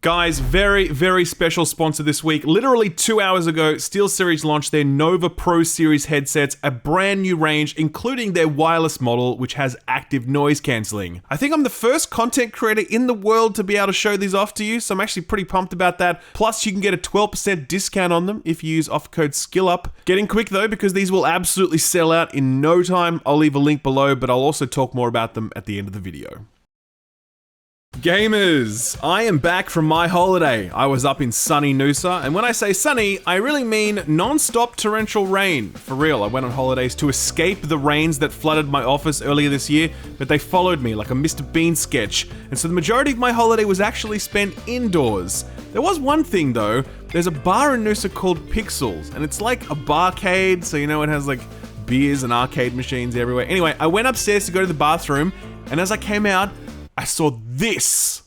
Guys, very special sponsor this week. Literally 2 hours ago, SteelSeries launched their Nova Pro Series headsets, a brand new range, including their wireless model, which has active noise cancelling. I think I'm the first content creator in the world to be able to show these off to you, so I'm actually pretty pumped about that. Plus, you can get a 12% discount on them if you use offer code SKILLUP. Getting quick though, because these will absolutely sell out in no time. I'll leave a link below, but I'll also talk more about them at the end of the video. Gamers, I am back from my holiday. I was up in sunny Noosa, and when I say sunny, I really mean non-stop torrential rain. For real, I went on holidays to escape the rains that flooded my office earlier this year, but they followed me like a Mr. Bean sketch, and so the majority of my holiday was actually spent indoors. There was one thing though, there's a bar in Noosa called Pixels, and it's like a barcade, so you know it has like beers and arcade machines everywhere. Anyway, I went upstairs to go to the bathroom, and as I came out, I saw this.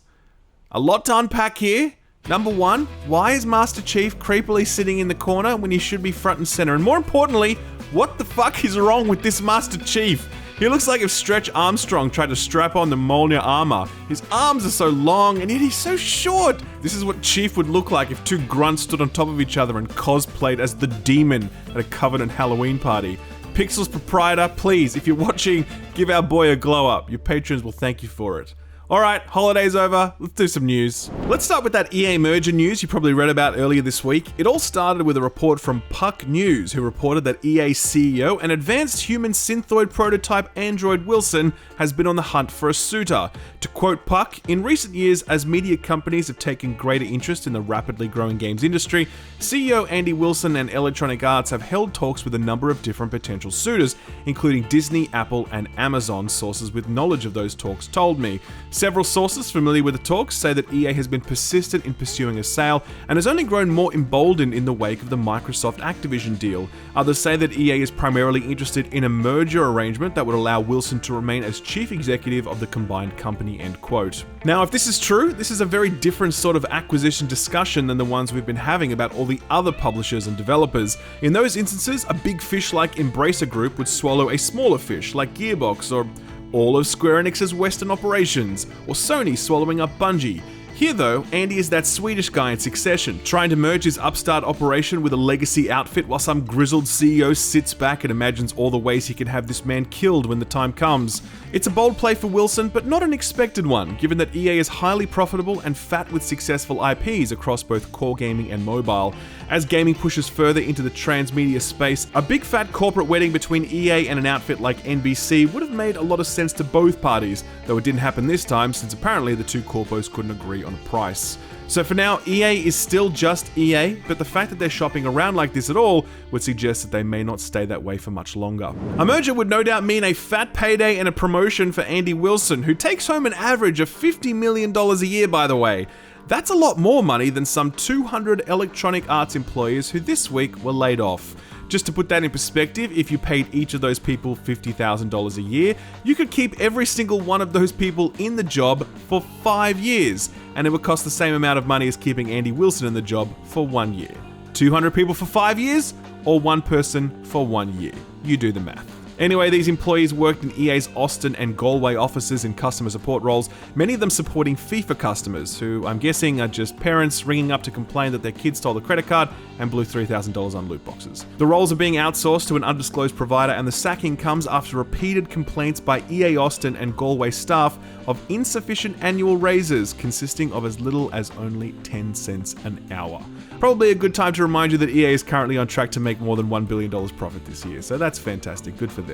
A lot to unpack here. Number one, why is Master Chief creepily sitting in the corner when he should be front and center? And more importantly, what the fuck is wrong with this Master Chief? He looks like if Stretch Armstrong tried to strap on the Mjolnir armor. His arms are so long and yet he's so short. This is what Chief would look like if two grunts stood on top of each other and cosplayed as the demon at a Covenant Halloween party. Pixels proprietor, please, if you're watching, give our boy a glow up. Your patrons will thank you for it. Alright, holiday's over, let's do some news. Let's start with that EA merger news you probably read about earlier this week. It all started with a report from Puck News, who reported that EA CEO and advanced human synthoid prototype android Wilson has been on the hunt for a suitor. To quote Puck, in recent years, as media companies have taken greater interest in the rapidly growing games industry, CEO Andy Wilson and Electronic Arts have held talks with a number of different potential suitors, including Disney, Apple, and Amazon. Sources with knowledge of those talks told me. Several sources familiar with the talks say that EA has been persistent in pursuing a sale and has only grown more emboldened in the wake of the Microsoft Activision deal. Others say that EA is primarily interested in a merger arrangement that would allow Wilson to remain as chief executive of the combined company, end quote. Now, if this is true, this is a very different sort of acquisition discussion than the ones we've been having about all the other publishers and developers. In those instances, a big fish like Embracer Group would swallow a smaller fish like Gearbox, or all of Square Enix's Western operations, or Sony swallowing up Bungie. Here though, Andy is that Swedish guy in Succession, trying to merge his upstart operation with a legacy outfit while some grizzled CEO sits back and imagines all the ways he can have this man killed when the time comes. It's a bold play for Wilson, but not an expected one, given that EA is highly profitable and fat with successful IPs across both core gaming and mobile. As gaming pushes further into the transmedia space, a big fat corporate wedding between EA and an outfit like NBC would have made a lot of sense to both parties, though it didn't happen this time since apparently the two corpos couldn't agree on a price. So for now, EA is still just EA, but the fact that they're shopping around like this at all would suggest that they may not stay that way for much longer. A merger would no doubt mean a fat payday and a promotion for Andy Wilson, who takes home an average of $50 million a year, by the way. That's a lot more money than some 200 Electronic Arts employees who this week were laid off. Just to put that in perspective, if you paid each of those people $50,000 a year, you could keep every single one of those people in the job for 5 years, and it would cost the same amount of money as keeping Andy Wilson in the job for 1 year. 200 people for 5 years, or one person for 1 year. You do the math. Anyway, these employees worked in EA's Austin and Galway offices in customer support roles, many of them supporting FIFA customers, who I'm guessing are just parents ringing up to complain that their kid stole the credit card and blew $3,000 on loot boxes. The roles are being outsourced to an undisclosed provider, and the sacking comes after repeated complaints by EA Austin and Galway staff of insufficient annual raises, consisting of as little as only 10 cents an hour. Probably a good time to remind you that EA is currently on track to make more than $1 billion profit this year, so that's fantastic, good for them.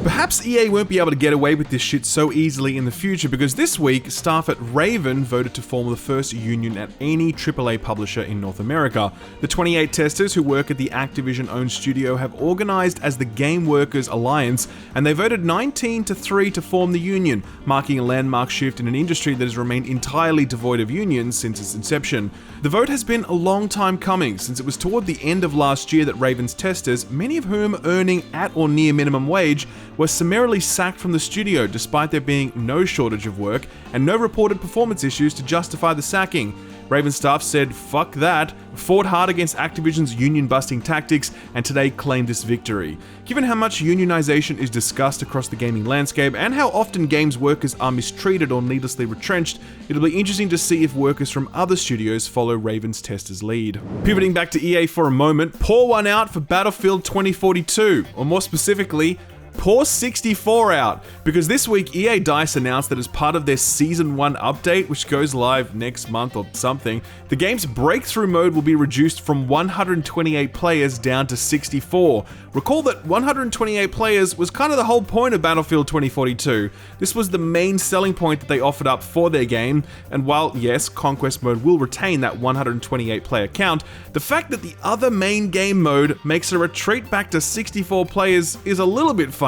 Perhaps EA won't be able to get away with this shit so easily in the future, because this week, staff at Raven voted to form the first union at any AAA publisher in North America. The 28 testers who work at the Activision-owned studio have organized as the Game Workers Alliance, and they voted 19-3 to form the union, marking a landmark shift in an industry that has remained entirely devoid of unions since its inception. The vote has been a long time coming, since it was toward the end of last year that Raven's testers, many of whom earning at or near minimum wage, were summarily sacked from the studio despite there being no shortage of work and no reported performance issues to justify the sacking. Raven staff said, "Fuck that," fought hard against Activision's union-busting tactics, and today claimed this victory. Given how much unionization is discussed across the gaming landscape and how often games workers are mistreated or needlessly retrenched, it'll be interesting to see if workers from other studios follow Raven's testers' lead. Pivoting back to EA for a moment, pour one out for Battlefield 2042, or more specifically, pour 64 out, because this week EA DICE announced that as part of their Season 1 update, which goes live next month or something, the game's breakthrough mode will be reduced from 128 players down to 64. Recall that 128 players was kind of the whole point of Battlefield 2042. This was the main selling point that they offered up for their game, and while yes, Conquest mode will retain that 128 player count, the fact that the other main game mode makes a retreat back to 64 players is a little bit funny.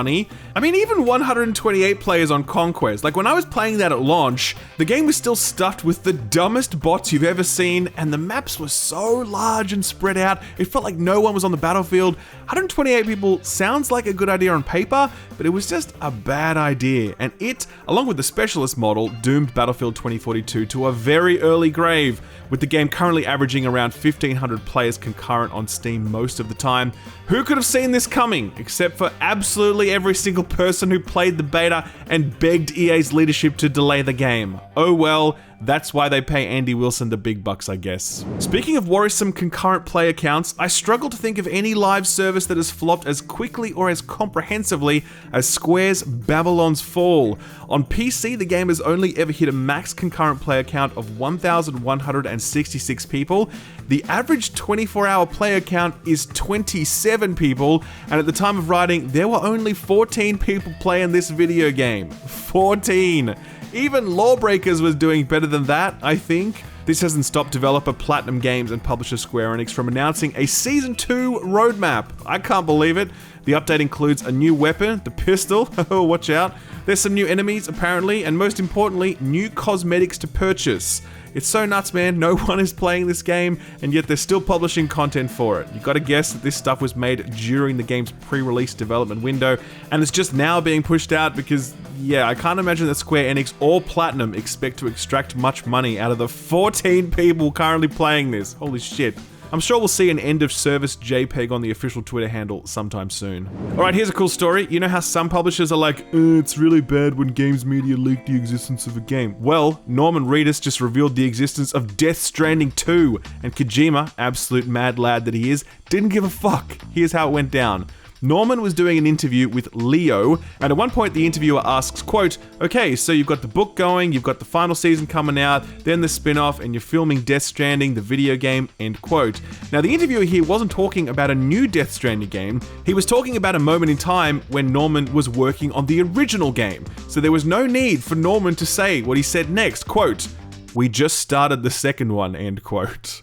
I mean, even 128 players on Conquest, like when I was playing that at launch, the game was still stuffed with the dumbest bots you've ever seen, and the maps were so large and spread out, it felt like no one was on the battlefield. 128 people sounds like a good idea on paper, but it was just a bad idea, and it, along with the specialist model, doomed Battlefield 2042 to a very early grave, with the game currently averaging around 1,500 players concurrent on Steam most of the time. Who could have seen this coming, except for absolutely every single person who played the beta and begged EA's leadership to delay the game? Oh well, that's why they pay Andy Wilson the big bucks, I guess. Speaking of worrisome concurrent player counts, I struggle to think of any live service that has flopped as quickly or as comprehensively as Square's Babylon's Fall. On PC, the game has only ever hit a max concurrent player count of 1,166 people. The average 24-hour player count is 27 people, and at the time of writing, there were only 14 people playing this video game. 14! Even Lawbreakers was doing better than that, I think. This hasn't stopped developer Platinum Games and publisher Square Enix from announcing a Season 2 roadmap. I can't believe it. The update includes a new weapon, the pistol, oh watch out. There's some new enemies apparently, and most importantly, new cosmetics to purchase. It's so nuts, man, no one is playing this game, and yet they're still publishing content for it. You gotta guess that this stuff was made during the game's pre-release development window, and it's just now being pushed out because, yeah, I can't imagine that Square Enix or Platinum expect to extract much money out of the 14 people currently playing this. Holy shit. I'm sure we'll see an end of service JPEG on the official Twitter handle sometime soon. Alright, here's a cool story. You know how some publishers are like, it's really bad when games media leak the existence of a game. Well, Norman Reedus just revealed the existence of Death Stranding 2, and Kojima, absolute mad lad that he is, didn't give a fuck. Here's how it went down. Norman was doing an interview with Leo, and at one point the interviewer asks, quote, "Okay, so you've got the book going, you've got the final season coming out, then the spin-off, and you're filming Death Stranding, the video game," end quote. Now the interviewer here wasn't talking about a new Death Stranding game, he was talking about a moment in time when Norman was working on the original game. So there was no need for Norman to say what he said next, quote, "We just started the second one," end quote.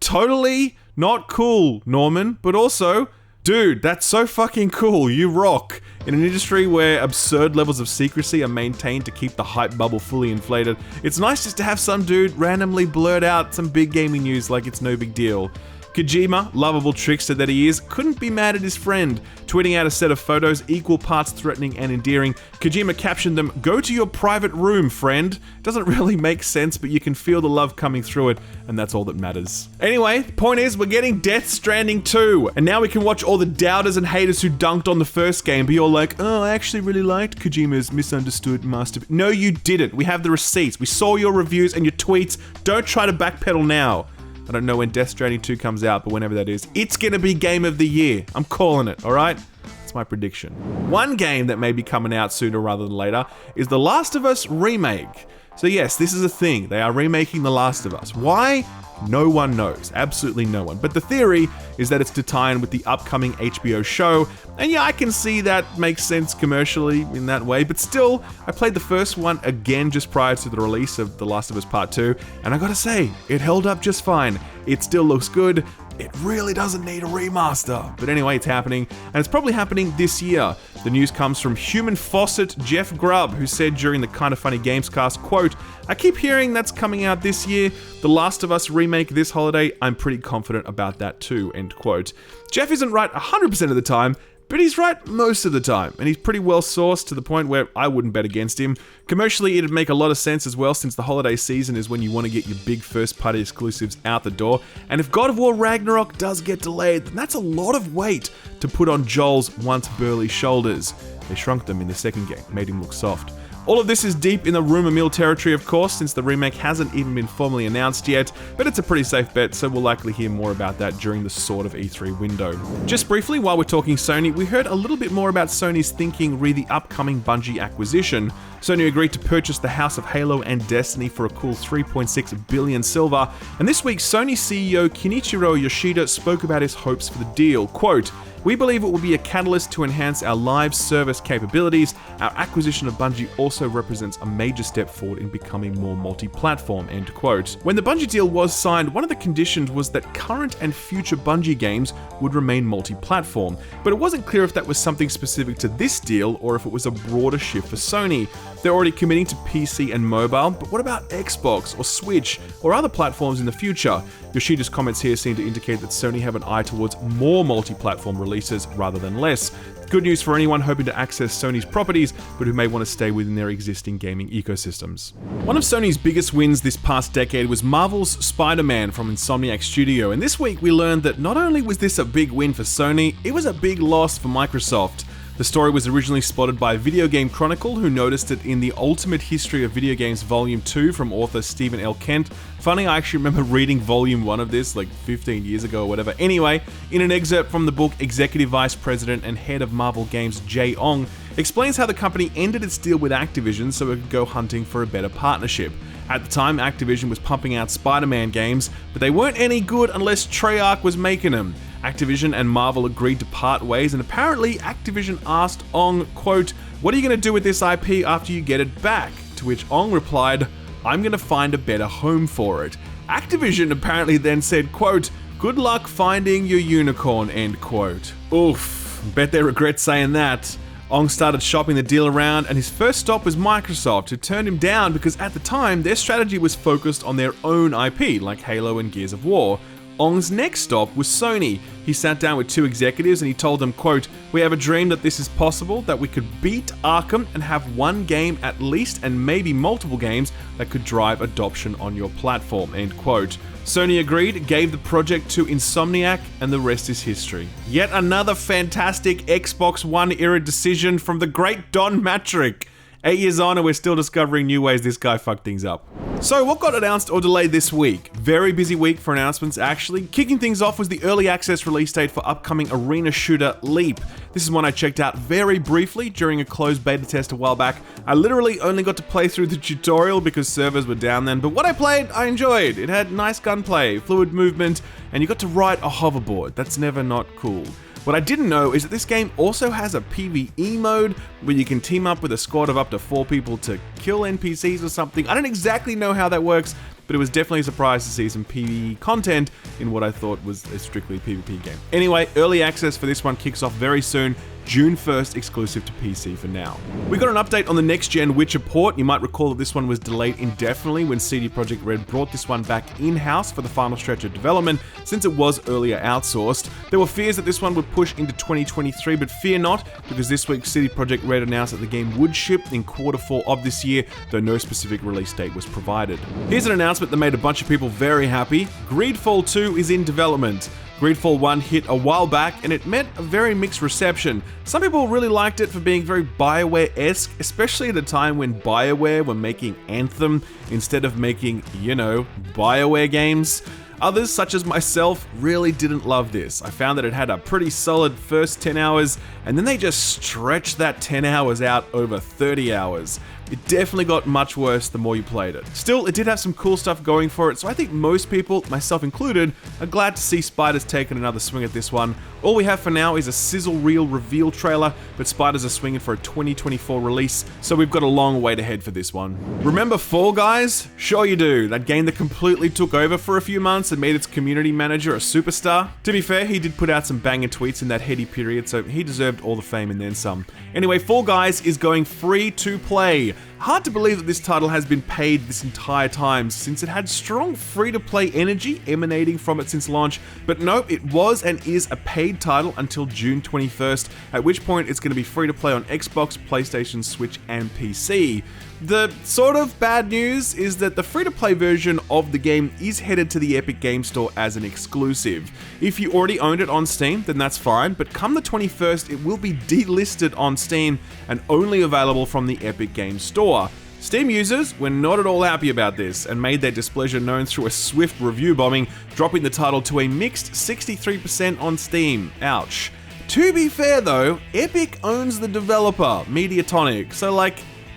Totally not cool, Norman, but also, dude, that's so fucking cool, you rock. In an industry where absurd levels of secrecy are maintained to keep the hype bubble fully inflated, it's nice just to have some dude randomly blurt out some big gaming news like it's no big deal. Kojima, lovable trickster that he is, couldn't be mad at his friend. Tweeting out a set of photos equal parts threatening and endearing, Kojima captioned them, "Go to your private room, friend." Doesn't really make sense, but you can feel the love coming through it, and that's all that matters. Anyway, the point is, we're getting Death Stranding 2, and now we can watch all the doubters and haters who dunked on the first game be all like, "Oh, I actually really liked Kojima's misunderstood masterpiece." No, you didn't. We have the receipts. We saw your reviews and your tweets. Don't try to backpedal now. I don't know when Death Stranding 2 comes out, but whenever that is, it's gonna be Game of the Year. I'm calling it, alright? That's my prediction. One game that may be coming out sooner rather than later is The Last of Us Remake. So yes, this is a thing. They are remaking The Last of Us. Why? No one knows. Absolutely no one. But the theory is that it's to tie in with the upcoming HBO show, and yeah, I can see that makes sense commercially in that way, but still, I played the first one again just prior to the release of The Last of Us Part 2, and I gotta say, it held up just fine. It still looks good. It really doesn't need a remaster. But anyway, it's happening, and it's probably happening this year. The news comes from human faucet Jeff Grubb, who said during the Kinda Funny Games cast, quote, "I keep hearing that's coming out this year. The Last of Us remake this holiday. I'm pretty confident about that too," end quote. Jeff isn't right 100% of the time, but he's right most of the time, and he's pretty well sourced to the point where I wouldn't bet against him. Commercially, it'd make a lot of sense as well, since the holiday season is when you want to get your big first-party exclusives out the door, and if God of War Ragnarok does get delayed, then that's a lot of weight to put on Joel's once burly shoulders. They shrunk them in the second game, made him look soft. All of this is deep in the rumor mill territory, of course, since the remake hasn't even been formally announced yet, but it's a pretty safe bet, so we'll likely hear more about that during the sort of E3 window. Just briefly, while we're talking Sony, we heard a little bit more about Sony's thinking re the upcoming Bungie acquisition. Sony agreed to purchase the House of Halo and Destiny for a cool 3.6 billion silver, and this week Sony CEO Kenichiro Yoshida spoke about his hopes for the deal. Quote, "We believe it will be a catalyst to enhance our live service capabilities. Our acquisition of Bungie also represents a major step forward in becoming more multi-platform," end quote. When the Bungie deal was signed, one of the conditions was that current and future Bungie games would remain multi-platform, but it wasn't clear if that was something specific to this deal or if it was a broader shift for Sony. They're already committing to PC and mobile, but what about Xbox or Switch or other platforms in the future? Yoshida's comments here seem to indicate that Sony have an eye towards more multi-platform releases rather than less. Good news for anyone hoping to access Sony's properties, but who may want to stay within their existing gaming ecosystems. One of Sony's biggest wins this past decade was Marvel's Spider-Man from Insomniac Studio, and this week we learned that not only was this a big win for Sony, it was a big loss for Microsoft. The story was originally spotted by Video Game Chronicle, who noticed it in the Ultimate History of Video Games Volume 2 from author Stephen L. Kent. Funny, I actually remember reading Volume 1 of this like 15 years ago or whatever. Anyway, in an excerpt from the book, Executive Vice President and Head of Marvel Games Jay Ong explains how the company ended its deal with Activision so it could go hunting for a better partnership. At the time, Activision was pumping out Spider-Man games, but they weren't any good unless Treyarch was making them. Activision and Marvel agreed to part ways, and apparently Activision asked Ong, quote, "What are you going to do with this IP after you get it back?" To which Ong replied, "I'm going to find a better home for it." Activision apparently then said, quote, "Good luck finding your unicorn," end quote. Oof, bet they regret saying that. Ong started shopping the deal around, and his first stop was Microsoft, who turned him down because at the time their strategy was focused on their own IP, like Halo and Gears of War. Ong's next stop was Sony. He sat down with two executives and he told them, quote, "We have a dream that this is possible, that we could beat Arkham and have one game at least and maybe multiple games that could drive adoption on your platform," end quote. Sony agreed, gave the project to Insomniac, and the rest is history. Yet another fantastic Xbox One era decision from the great Don Matrick. 8 years on and we're still discovering new ways this guy fucked things up. So what got announced or delayed this week? Very busy week for announcements actually. Kicking things off was the early access release date for upcoming arena shooter Leap. This is one I checked out very briefly during a closed beta test a while back. I literally only got to play through the tutorial because servers were down then, but what I played, I enjoyed. It had nice gunplay, fluid movement, and you got to ride a hoverboard. That's never not cool. What I didn't know is that this game also has a PvE mode where you can team up with a squad of up to 4 people to kill NPCs or something. I don't exactly know how that works, but it was definitely a surprise to see some PvE content in what I thought was a strictly PvP game. Anyway, early access for this one kicks off very soon. June 1st, exclusive to PC for now. We got an update on the next-gen Witcher port. You might recall that this one was delayed indefinitely when CD Projekt Red brought this one back in-house for the final stretch of development, since it was earlier outsourced. There were fears that this one would push into 2023, but fear not, because this week CD Projekt Red announced that the game would ship in Q4 of this year, though no specific release date was provided. Here's an announcement that made a bunch of people very happy. Greedfall 2 is in development. Greedfall 1 hit a while back and it met a very mixed reception. Some people really liked it for being very BioWare-esque, especially at a time when BioWare were making Anthem instead of making, you know, BioWare games. Others, such as myself, really didn't love this. I found that it had a pretty solid first 10 hours, and then they just stretched that 10 hours out over 30 hours. It definitely got much worse the more you played it. Still, it did have some cool stuff going for it, so I think most people, myself included, are glad to see Spiders taking another swing at this one. All we have for now is a sizzle reel reveal trailer, but Spiders are swinging for a 2024 release, so we've got a long wait ahead for this one. Remember Fall Guys? Sure you do. That game that completely took over for a few months and made its community manager a superstar. To be fair, he did put out some banger tweets in that heady period, so he deserved all the fame and then some. Anyway, Fall Guys is going free to play. Hard to believe that this title has been paid this entire time, since it had strong free-to-play energy emanating from it since launch, but nope, it was and is a paid title until June 21st, at which point it's going to be free-to-play on Xbox, PlayStation, Switch, and PC. The sort of bad news is that the free-to-play version of the game is headed to the Epic Game Store as an exclusive. If you already owned it on Steam, then that's fine, but come the 21st, it will be delisted on Steam and only available from the Epic Game Store. Steam users were not at all happy about this and made their displeasure known through a swift review bombing, dropping the title to a mixed 63% on Steam. Ouch. To be fair though, Epic owns the developer, Mediatonic, so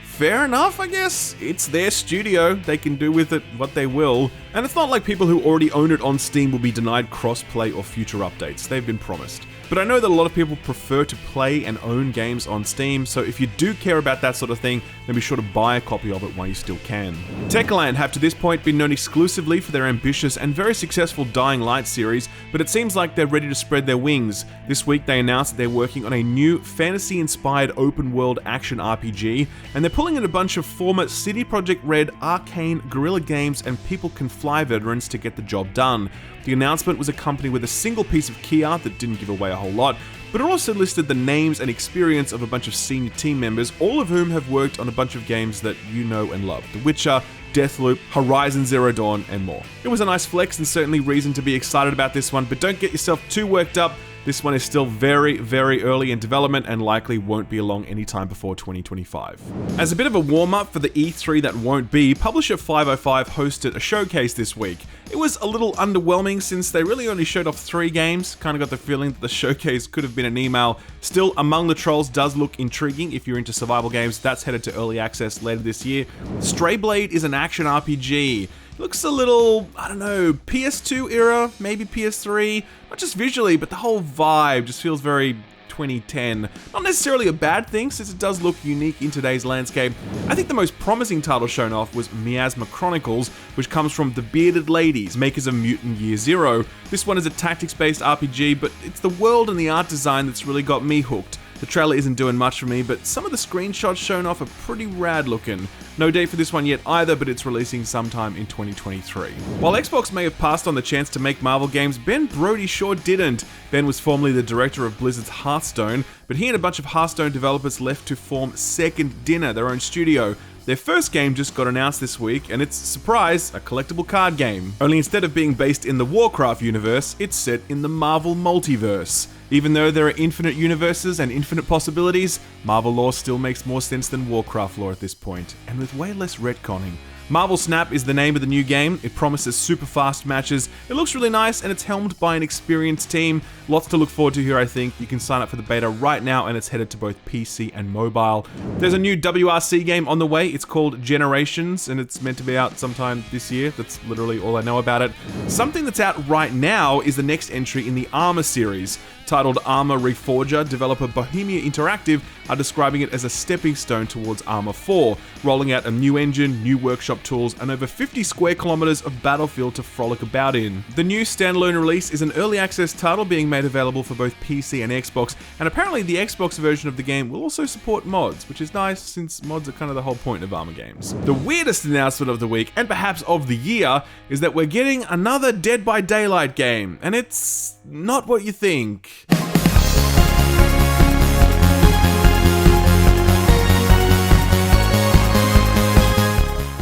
fair enough, I guess. It's their studio, they can do with it what they will. And it's not like people who already own it on Steam will be denied crossplay or future updates, they've been promised. But I know that a lot of people prefer to play and own games on Steam, so if you do care about that sort of thing, then be sure to buy a copy of it while you still can. Techland have to this point been known exclusively for their ambitious and very successful Dying Light series, but it seems like they're ready to spread their wings. This week they announced that they're working on a new fantasy-inspired open-world action RPG, and they're pulling in a bunch of former CD Projekt Red, Arcane, Guerrilla Games, and People Can Fly veterans to get the job done. The announcement was accompanied with a single piece of key art that didn't give away a whole lot, but it also listed the names and experience of a bunch of senior team members, all of whom have worked on a bunch of games that you know and love. The Witcher, Deathloop, Horizon Zero Dawn, and more. It was a nice flex and certainly reason to be excited about this one, but don't get yourself too worked up. This one is still very, very early in development and likely won't be along anytime before 2025. As a bit of a warm-up for the E3 that won't be, Publisher 505 hosted a showcase this week. It was a little underwhelming since they really only showed off 3 games. Kinda got the feeling that the showcase could have been an email. Still, Among the Trolls does look intriguing if you're into survival games. That's headed to early access later this year. Stray Blade is an action RPG. It looks a little, I don't know, PS2 era, maybe PS3, not just visually, but the whole vibe just feels very 2010. Not necessarily a bad thing, since it does look unique in today's landscape. I think the most promising title shown off was Miasma Chronicles, which comes from the Bearded Ladies, makers of Mutant Year Zero. This one is a tactics-based RPG, but it's the world and the art design that's really got me hooked. The trailer isn't doing much for me, but some of the screenshots shown off are pretty rad looking. No date for this one yet either, but it's releasing sometime in 2023. While Xbox may have passed on the chance to make Marvel games, Ben Brody sure didn't. Ben was formerly the director of Blizzard's Hearthstone, but he and a bunch of Hearthstone developers left to form Second Dinner, their own studio. Their first game just got announced this week, and it's, surprise, a collectible card game. Only instead of being based in the Warcraft universe, it's set in the Marvel multiverse. Even though there are infinite universes and infinite possibilities, Marvel lore still makes more sense than Warcraft lore at this point, and with way less retconning. Marvel Snap is the name of the new game. It promises super fast matches. It looks really nice and it's helmed by an experienced team. Lots to look forward to here, I think. You can sign up for the beta right now and it's headed to both PC and mobile. There's a new WRC game on the way. It's called Generations and it's meant to be out sometime this year. That's literally all I know about it. Something that's out right now is the next entry in the Armor series. Titled Armor Reforger, developer Bohemia Interactive are describing it as a stepping stone towards Armor 4, rolling out a new engine, new workshop tools, and over 50 square kilometers of battlefield to frolic about in. The new standalone release is an early access title being made available for both PC and Xbox, and apparently the Xbox version of the game will also support mods, which is nice since mods are kind of the whole point of Armor games. The weirdest announcement of the week, and perhaps of the year, is that we're getting another Dead by Daylight game, and it's not what you think.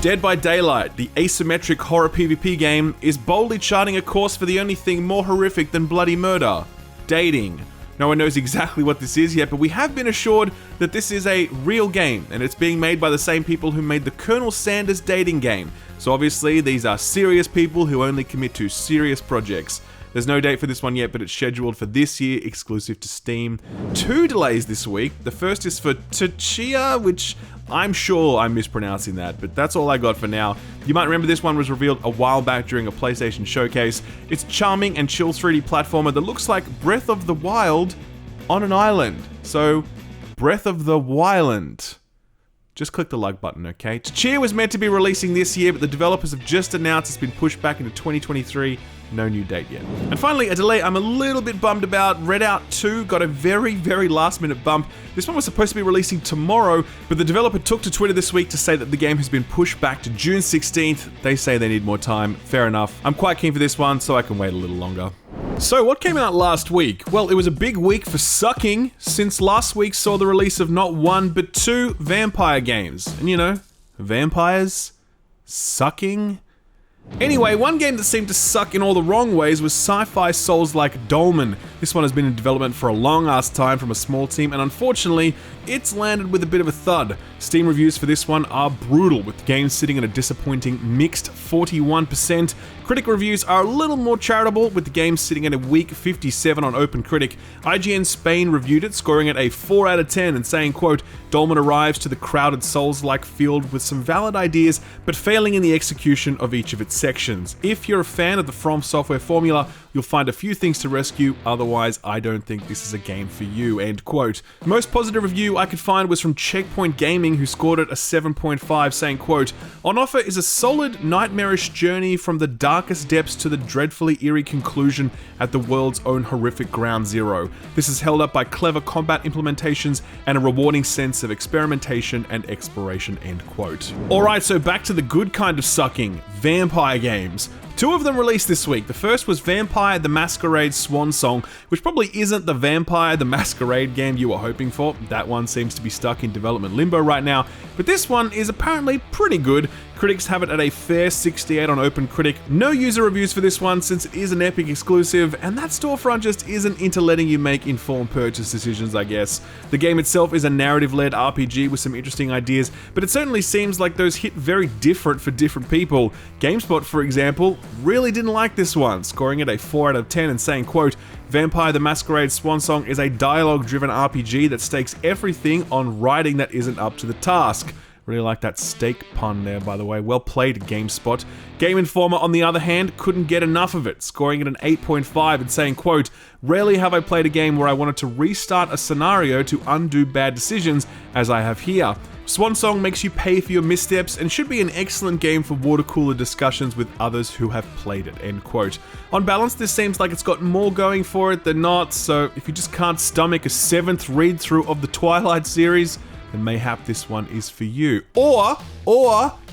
Dead by Daylight, the asymmetric horror PvP game, is boldly charting a course for the only thing more horrific than bloody murder: dating. No one knows exactly what this is yet, but we have been assured that this is a real game, and it's being made by the same people who made the Colonel Sanders dating game. So obviously, these are serious people who only commit to serious projects. There's no date for this one yet, but it's scheduled for this year, exclusive to Steam. 2 delays this week. The first is for Tchia, which I'm sure I'm mispronouncing that, but that's all I got for now. You might remember this one was revealed a while back during a PlayStation showcase. It's a charming and chill 3D platformer that looks like Breath of the Wild on an island. So, Breath of the Wyland. just click the like button, okay? Spirittea was meant to be releasing this year, but the developers have just announced it's been pushed back into 2023. No new date yet. And finally, a delay I'm a little bit bummed about. Redout 2 got a very, very last minute bump. This one was supposed to be releasing tomorrow, but the developer took to Twitter this week to say that the game has been pushed back to June 16th. They say they need more time. Fair enough. I'm quite keen for this one, so I can wait a little longer. So what came out last week? Well, it was a big week for sucking, since last week saw the release of not one, but two vampire games. And you know, vampires sucking. Anyway, one game that seemed to suck in all the wrong ways was sci-fi souls-like Dolmen. This one has been in development for a long-ass time from a small team, and unfortunately, it's landed with a bit of a thud. Steam reviews for this one are brutal, with the game sitting at a disappointing mixed 41%. Critic reviews are a little more charitable, with the game sitting at a weak 57 on OpenCritic. IGN Spain reviewed it, scoring it a 4 out of 10 and saying, quote, Dolmen arrives to the crowded Souls-like field with some valid ideas, but failing in the execution of each of its sections. If you're a fan of the From Software formula, you'll find a few things to rescue, otherwise I don't think this is a game for you, end quote. The most positive review I could find was from Checkpoint Gaming, who scored it a 7.5, saying, quote, on offer is a solid, nightmarish journey from the darkest depths to the dreadfully eerie conclusion at the world's own horrific ground zero. This is held up by clever combat implementations and a rewarding sense of experimentation and exploration, end quote. Alright, so back to the good kind of sucking, vampire games. Two of them released this week. The first was Vampire the Masquerade Swansong, which probably isn't the Vampire the Masquerade game you were hoping for. That one seems to be stuck in development limbo right now, but this one is apparently pretty good. Critics have it at a fair 68 on OpenCritic. No user reviews for this one since it is an Epic exclusive, and that storefront just isn't into letting you make informed purchase decisions, I guess. The game itself is a narrative-led RPG with some interesting ideas, but it certainly seems like those hit very different for different people. GameSpot, for example, really didn't like this one, scoring it a 4 out of 10 and saying, quote, Vampire the Masquerade Swansong is a dialogue-driven RPG that stakes everything on writing that isn't up to the task. Really like that steak pun there, by the way. Well played, GameSpot. Game Informer, on the other hand, couldn't get enough of it, scoring it an 8.5 and saying, quote, rarely have I played a game where I wanted to restart a scenario to undo bad decisions as I have here. Swansong makes you pay for your missteps and should be an excellent game for water cooler discussions with others who have played it, end quote. On balance, this seems like it's got more going for it than not, so if you just can't stomach a 7th read-through of the Twilight series, then mayhap this one is for you. Or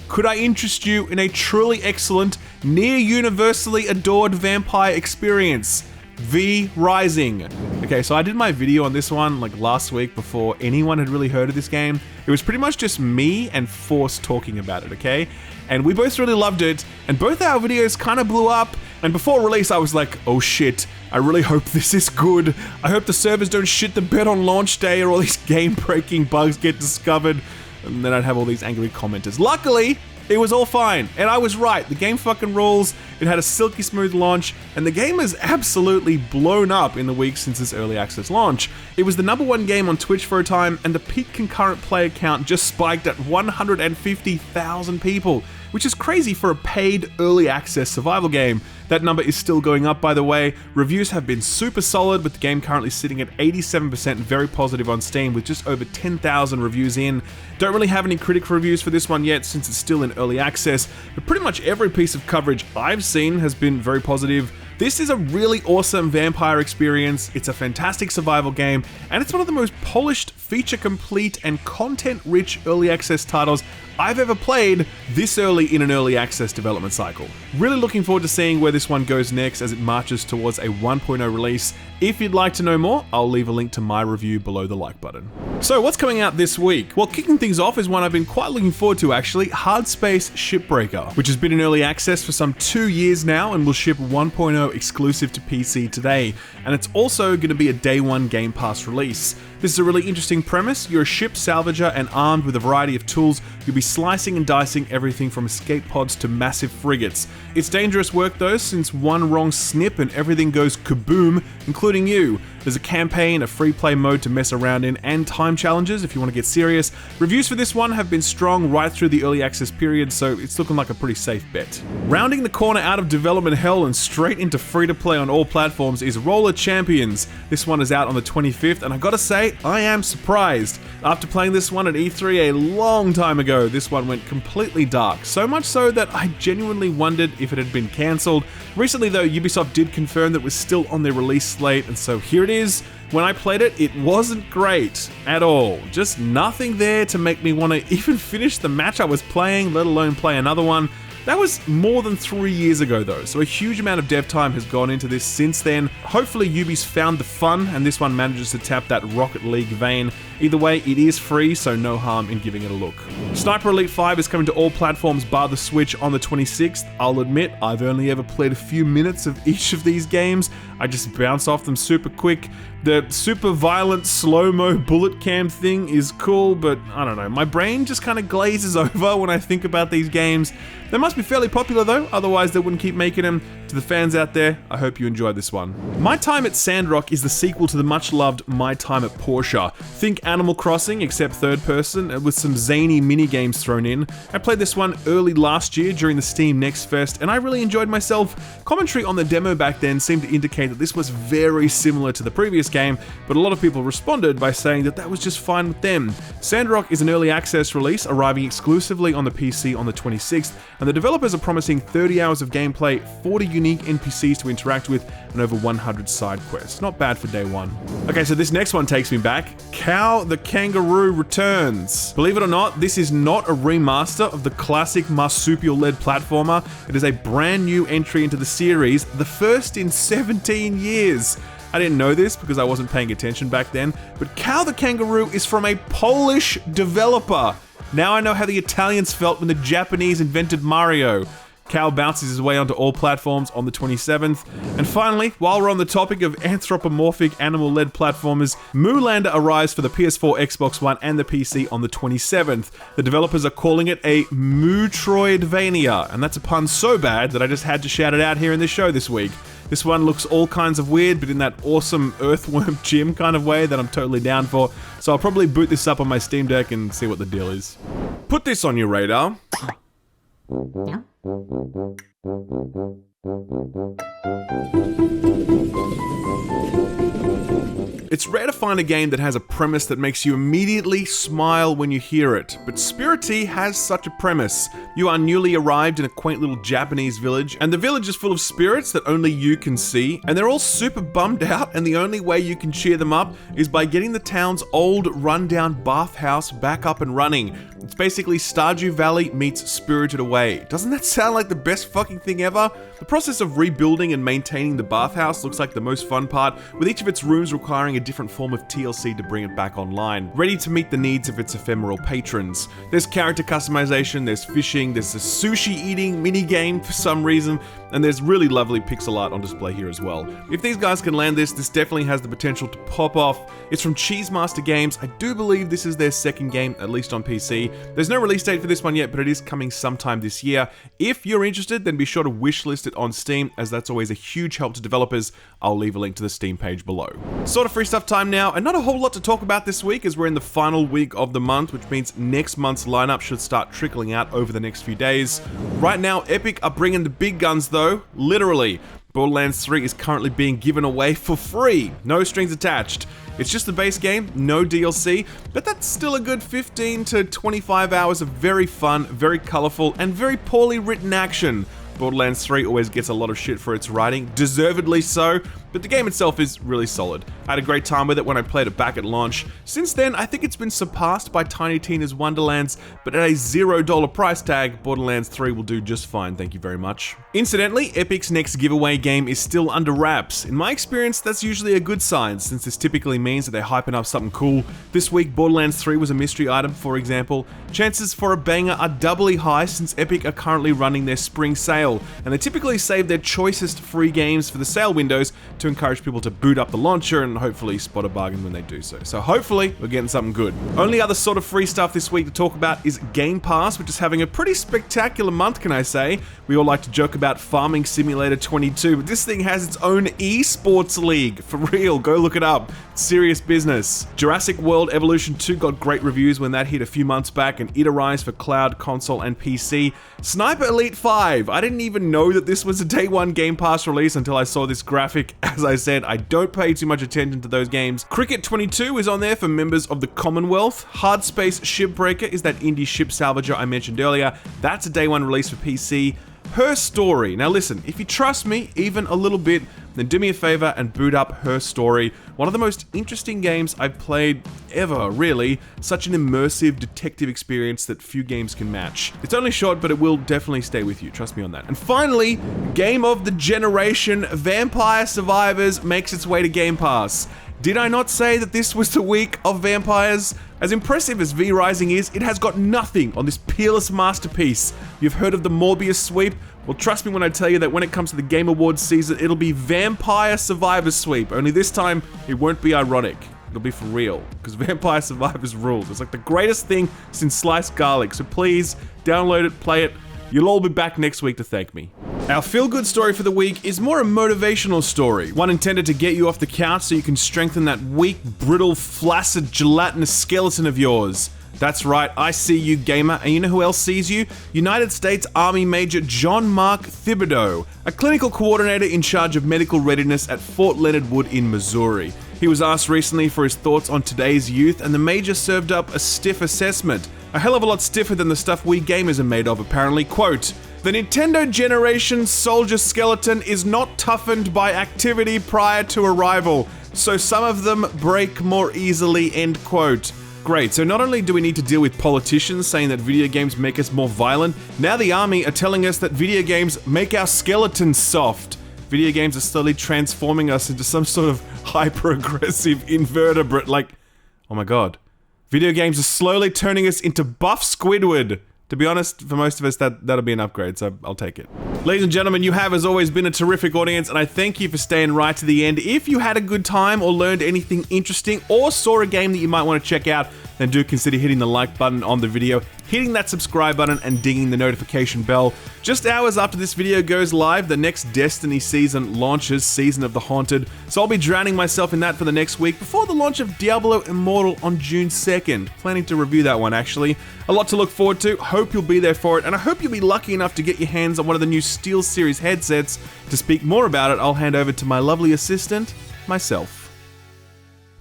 could I interest you in a truly excellent, near universally adored vampire experience? V Rising. Okay, so I did my video on this one like last week before anyone had really heard of this game. It was pretty much just me and Force talking about it, okay? And we both really loved it, and both our videos kind of blew up, and before release I was like, oh shit, I really hope this is good. I hope the servers don't shit the bed on launch day or all these game-breaking bugs get discovered, and then I'd have all these angry commenters. Luckily, it was all fine, and I was right. The game fucking rules, it had a silky smooth launch, and the game has absolutely blown up in the week since its early access launch. It was the #1 game on Twitch for a time, and the peak concurrent player count just spiked at 150,000 people, which is crazy for a paid early access survival game. That number is still going up, by the way. Reviews have been super solid, with the game currently sitting at 87% very positive on Steam, with just over 10,000 reviews in. Don't really have any critic reviews for this one yet, since it's still in early access, but pretty much every piece of coverage I've seen has been very positive. This is a really awesome vampire experience, it's a fantastic survival game, and it's one of the most polished, feature-complete, and content-rich early access titles I've ever played this early in an early access development cycle. Really looking forward to seeing where this one goes next as it marches towards a 1.0 release. If you'd like to know more, I'll leave a link to my review below the like button. So what's coming out this week? Well, kicking things off is one I've been quite looking forward to actually, Hardspace Shipbreaker, which has been in early access for some 2 years now and will ship 1.0 exclusive to PC today. And it's also going to be a day one Game Pass release. This is a really interesting premise. You're a ship salvager and armed with a variety of tools. You'll be slicing and dicing everything from escape pods to massive frigates. It's dangerous work though, since one wrong snip and everything goes kaboom, including you. There's a campaign, a free play mode to mess around in, and time challenges if you want to get serious. Reviews for this one have been strong right through the early access period, so it's looking like a pretty safe bet. Rounding the corner out of development hell and straight into free to play on all platforms is Roller Champions. This one is out on the 25th, and I gotta say, I am surprised surprised. After playing this one at E3 a long time ago, this one went completely dark, so much so that I genuinely wondered if it had been cancelled. Recently though, Ubisoft did confirm that it was still on their release slate, and so here it is. When I played it, it wasn't great at all. Just nothing there to make me want to even finish the match I was playing, let alone play another one. That was more than 3 years ago though, so a huge amount of dev time has gone into this since then. Hopefully Ubi's found the fun and this one manages to tap that Rocket League vein. Either way, it is free, so no harm in giving it a look. Sniper Elite 5 is coming to all platforms bar the Switch on the 26th. I'll admit, I've only ever played a few minutes of each of these games. I just bounce off them super quick. The super violent slow-mo bullet cam thing is cool, but I don't know, my brain just kind of glazes over when I think about these games. They must be fairly popular though, otherwise they wouldn't keep making them. To the fans out there, I hope you enjoyed this one. My Time at Sandrock is the sequel to the much-loved My Time at Portia. Think Animal Crossing, except third person, with some zany mini-games thrown in. I played this one early last year during the Steam Next Fest, and I really enjoyed myself. Commentary on the demo back then seemed to indicate that this was very similar to the previous game, but a lot of people responded by saying that that was just fine with them. Sandrock is an early access release, arriving exclusively on the PC on the 26th, and the developers are promising 30 hours of gameplay, 40 unique NPCs to interact with, and over 100 side quests. Not bad for day one. Okay, so this next one takes me back. Cow the Kangaroo returns. Believe it or not, this is not a remaster of the classic marsupial-led platformer. It is a brand new entry into the series, the first in 17 years. I didn't know this because I wasn't paying attention back then, but Cow the Kangaroo is from a Polish developer. Now I know how the Italians felt when the Japanese invented Mario. Cow bounces his way onto all platforms on the 27th. And finally, while we're on the topic of anthropomorphic animal-led platformers, Moolander arrives for the PS4, Xbox One, and the PC on the 27th. The developers are calling it a Mootroidvania, and that's a pun so bad that I just had to shout it out here in this show this week. This one looks all kinds of weird, but in that awesome earthworm gym kind of way that I'm totally down for, so I'll probably boot this up on my Steam Deck and see what the deal is. Put this on your radar. No. It's rare to find a game that has a premise that makes you immediately smile when you hear it, but Spirittea has such a premise. You are newly arrived in a quaint little Japanese village, and the village is full of spirits that only you can see, and they're all super bummed out, and the only way you can cheer them up is by getting the town's old rundown bathhouse back up and running. It's basically Stardew Valley meets Spirited Away. Doesn't that sound like the best fucking thing ever? The process of rebuilding and maintaining the bathhouse looks like the most fun part, with each of its rooms requiring a different form of TLC to bring it back online, ready to meet the needs of its ephemeral patrons. There's character customization, there's fishing, there's a sushi eating minigame for some reason, and there's really lovely pixel art on display here as well. If these guys can land this definitely has the potential to pop off. It's from Cheesemaster Games. I do believe this is their second game, at least on PC. There's no release date for this one yet, but it is coming sometime this year. If you're interested, then be sure to wishlist it on Steam, as that's always a huge help to developers. I'll leave a link to the Steam page below. Sort of free stuff time now, and not a whole lot to talk about this week as we're in the final week of the month, which means next month's lineup should start trickling out over the next few days. Right now, Epic are bringing the big guns though, literally. Borderlands 3 is currently being given away for free, no strings attached. It's just the base game, no DLC, but that's still a good 15 to 25 hours of very fun, very colorful, and very poorly written action. Borderlands 3 always gets a lot of shit for its writing, deservedly so, but the game itself is really solid. I had a great time with it when I played it back at launch. Since then, I think it's been surpassed by Tiny Tina's Wonderlands, but at a $0 price tag, Borderlands 3 will do just fine, thank you very much. Incidentally, Epic's next giveaway game is still under wraps. In my experience, that's usually a good sign, since this typically means that they're hyping up something cool. This week, Borderlands 3 was a mystery item, for example. Chances for a banger are doubly high since Epic are currently running their spring sale, and they typically save their choicest free games for the sale windows to encourage people to boot up the launcher and hopefully spot a bargain when they do so. So hopefully, we're getting something good. Only other sort of free stuff this week to talk about is Game Pass, which is having a pretty spectacular month, can I say. We all like to joke about Farming Simulator 22, but this thing has its own esports league. For real, go look it up. It's serious business. Jurassic World Evolution 2 got great reviews when that hit a few months back, and it arrives for cloud, console, and PC. Sniper Elite 5. I didn't didn't even know that this was a day one Game Pass release until I saw this graphic. As I said, I don't pay too much attention to those games. Cricket 22 is on there for members of the Commonwealth. Hardspace Shipbreaker is that indie ship salvager I mentioned earlier. That's a day one release for PC. Her Story. Now listen, if you trust me even a little bit, then do me a favor and boot up Her Story. One of the most interesting games I've played ever, really. Such an immersive detective experience that few games can match. It's only short, but it will definitely stay with you, trust me on that. And finally, Game of the Generation, Vampire Survivors makes its way to Game Pass. Did I not say that this was the week of vampires? As impressive as V Rising is, it has got nothing on this peerless masterpiece. You've heard of the Morbius sweep? Well, trust me when I tell you that when it comes to the Game Awards season, it'll be Vampire Survivors sweep. Only this time, it won't be ironic. It'll be for real, because Vampire Survivors rules. It's like the greatest thing since sliced garlic, so please, download it, play it. You'll all be back next week to thank me. Our feel-good story for the week is more a motivational story, one intended to get you off the couch so you can strengthen that weak, brittle, flaccid, gelatinous skeleton of yours. That's right, I see you, gamer, and you know who else sees you? United States Army Major John Mark Thibodeau, a clinical coordinator in charge of medical readiness at Fort Leonard Wood in Missouri. He was asked recently for his thoughts on today's youth, and the Major served up a stiff assessment. A hell of a lot stiffer than the stuff we gamers are made of, apparently. Quote, "The Nintendo Generation soldier skeleton is not toughened by activity prior to arrival, so some of them break more easily," end quote. Great, so not only do we need to deal with politicians saying that video games make us more violent, now the army are telling us that video games make our skeletons soft. Video games are slowly transforming us into some sort of hyper-aggressive invertebrate, like, oh my god. Video games are slowly turning us into buff Squidward. To be honest, for most of us, that'll be an upgrade, so I'll take it. Ladies and gentlemen, you have, as always, been a terrific audience, and I thank you for staying right to the end. If you had a good time, or learned anything interesting, or saw a game that you might want to check out, then do consider hitting the like button on the video, hitting that subscribe button, and dinging the notification bell. Just hours after this video goes live, the next Destiny season launches, Season of the Haunted, so I'll be drowning myself in that for the next week before the launch of Diablo Immortal on June 2nd. Planning to review that one, actually. A lot to look forward to, hope you'll be there for it, and I hope you'll be lucky enough to get your hands on one of the new SteelSeries headsets. To speak more about it, I'll hand over to my lovely assistant, myself.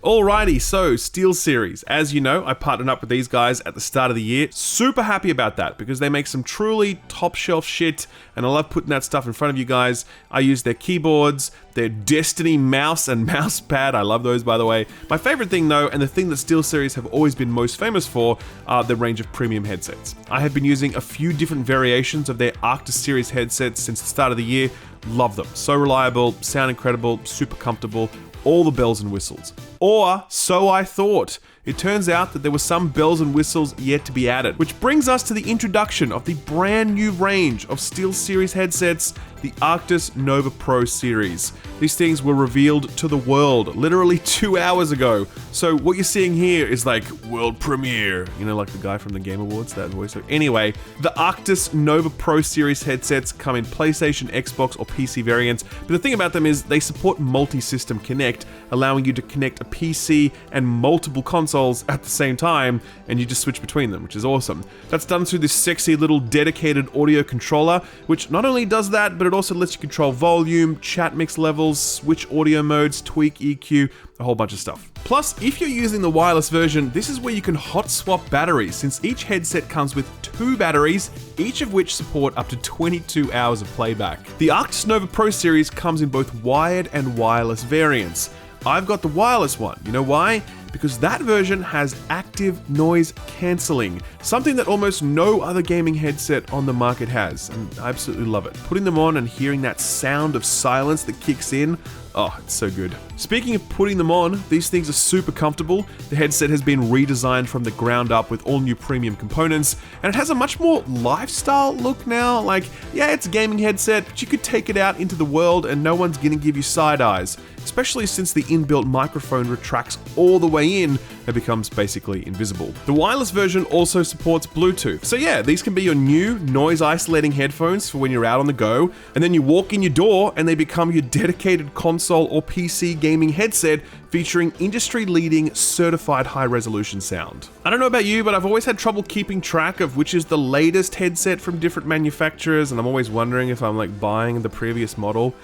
Alrighty, so SteelSeries. As you know, I partnered up with these guys at the start of the year. Super happy about that because they make some truly top shelf shit and I love putting that stuff in front of you guys. I use their keyboards, their Destiny mouse and mouse pad. I love those, by the way. My favorite thing though, and the thing that SteelSeries have always been most famous for, are the range of premium headsets. I have been using a few different variations of their Arctis series headsets since the start of the year. Love them. So reliable, sound incredible, super comfortable, all the bells and whistles. Or so I thought. It turns out that there were some bells and whistles yet to be added, which brings us to the introduction of the brand new range of SteelSeries headsets, the Arctis Nova Pro series. These things were revealed to the world literally 2 hours ago. So what you're seeing here is like world premiere, you know, like the guy from the Game Awards, that voice. So anyway, the Arctis Nova Pro series headsets come in PlayStation, Xbox, or PC variants, but the thing about them is they support multi-system connect, allowing you to connect a PC and multiple consoles at the same time, and you just switch between them, which is awesome. That's done through this sexy little dedicated audio controller, which not only does that, but it also lets you control volume, chat mix levels, switch audio modes, tweak EQ, a whole bunch of stuff. Plus, if you're using the wireless version, this is where you can hot swap batteries, since each headset comes with 2 batteries, each of which support up to 22 hours of playback. The Arctis Nova Pro series comes in both wired and wireless variants. I've got the wireless one. You know why? Because that version has active noise cancelling, something that almost no other gaming headset on the market has, and I absolutely love it. Putting them on and hearing that sound of silence that kicks in, oh, it's so good. Speaking of putting them on, these things are super comfortable. The headset has been redesigned from the ground up with all new premium components, and it has a much more lifestyle look now. Like, yeah, it's a gaming headset, but you could take it out into the world and no one's gonna give you side eyes, especially since the inbuilt microphone retracts all the way in and becomes basically invisible. The wireless version also supports Bluetooth. So yeah, these can be your new noise isolating headphones for when you're out on the go, and then you walk in your door and they become your dedicated console console or PC gaming headset featuring industry-leading certified high-resolution sound. I don't know about you, but I've always had trouble keeping track of which is the latest headset from different manufacturers, and I'm always wondering if I'm like buying the previous model.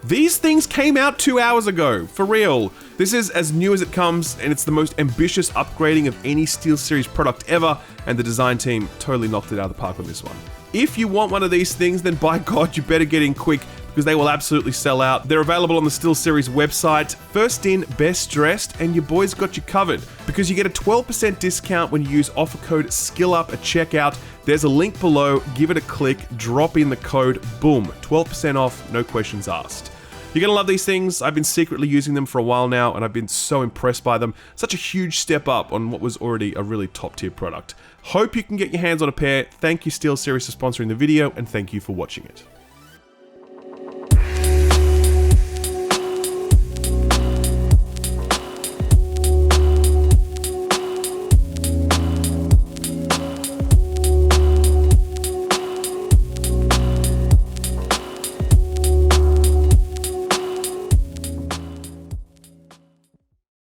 These things came out 2 hours ago, for real. This is as new as it comes, and it's the most ambitious upgrading of any SteelSeries product ever, and the design team totally knocked it out of the park with this one. If you want one of these things, then by God, you better get in quick, because they will absolutely sell out. They're available on the SteelSeries website, first in, best dressed, and your boys got you covered, because you get a 12% discount when you use offer code SKILLUP at checkout. There's a link below, give it a click, drop in the code, boom, 12% off, no questions asked. You're gonna love these things. I've been secretly using them for a while now, and I've been so impressed by them. Such a huge step up on what was already a really top tier product. Hope you can get your hands on a pair. Thank you SteelSeries for sponsoring the video, and thank you for watching it.